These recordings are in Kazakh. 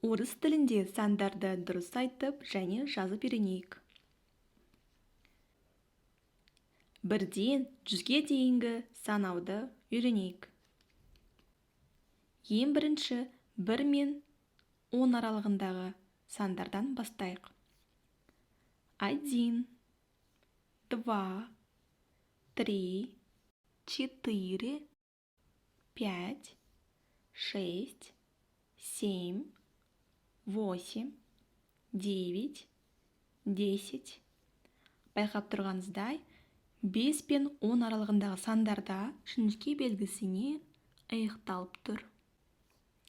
Орыс тілінде сандарды дұрыс айтып және жазып үйренейік. Бірден 100-ге дейінгі санауды үйренейік. Ең бірінші 1 мен 10 аралығындағы сандардан бастайық. 1, 2, 3, 4, 5, 6, 7, 8, 9, 10. Байқап тұрғаныңыздай, 5 пен 10 аралығындағы сандарда жіңішке белгісіне аяқталып тұр.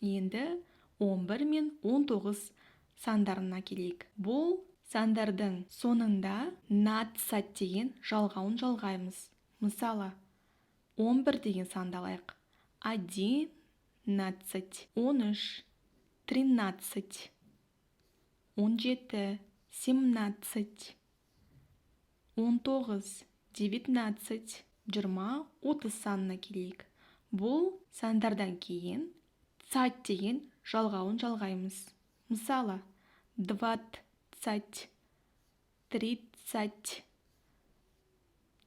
Енді 11 мен 19 сандарына келейік. Бұл сандардың соңында 20 деген жалғауын жалғаймыз. Мысалы, 11 деген санды алайық. 11, 13, 13, 17, 17, 19, 19, 20, 30 санына келейік. Бұл сандардан кейін цать деген жалғауын жалғаймыз. Мысалы, 20, 30, 21,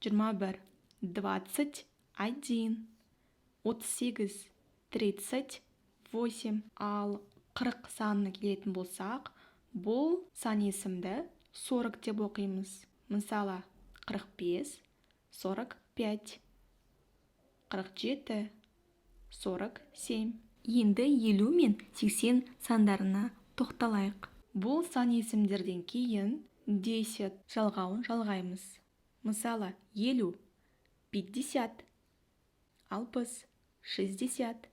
21, 38, 38, ал 40 санына келетін болсақ, бұл сан есімді 40 деп оқимыз. Мысалы, 45, 45, 47, 47. Енді 50 мен 80 сандарына тоқталайық. Бұл сан есімдерден кейін 10 жалғауын жалғаймыз. Мысалы, 50, 50, 60, 60,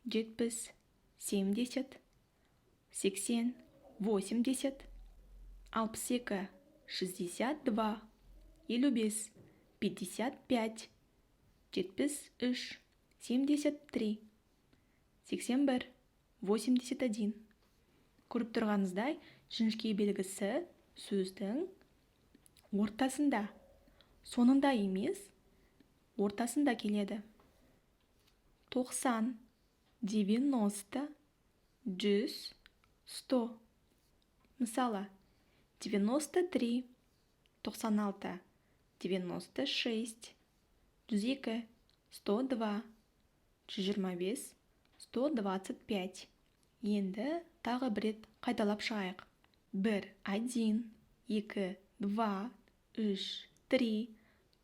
70, 70, 80, 80, 62, 62, 55, 55, 73, 73, 81, 81. Көріп тұрғаныңыздай, жіңішке белгісі сөздің ортасында, соңында емес, ортасында келеді. 90, 90, 100, 100. Мысалы, 93, 96, 96, 102, 102, 125, 125. Енді тағы бір рет қайталап шығайық. 1, 1, 2, 2, 3, 3,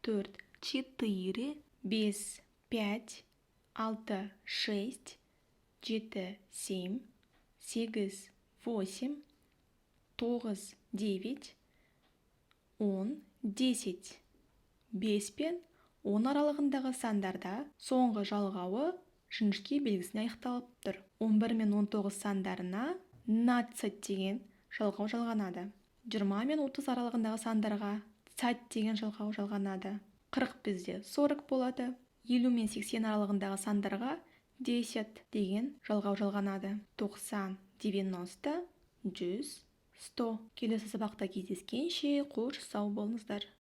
4, 4, 5, 5, 6, 6, 7, 7, 8, 8, 9, 9, 10, 10. 5 пен 10 аралығындағы сандарда соңғы жалғауы жіңішке белгісіне аяқталып тұр. 11 мен 19 сандарына 20 деген жалғау жалғанады. 20 мен 30 аралығындағы сандарға цать деген жалғау жалғанады. 40 бізде 40 болады. 50 мен 80 аралығындағы сандарға 10 деген жалғау жалғанады. 90, 90, 100, 100. Келесі сабақта кездескенше қош сау болыңыздар.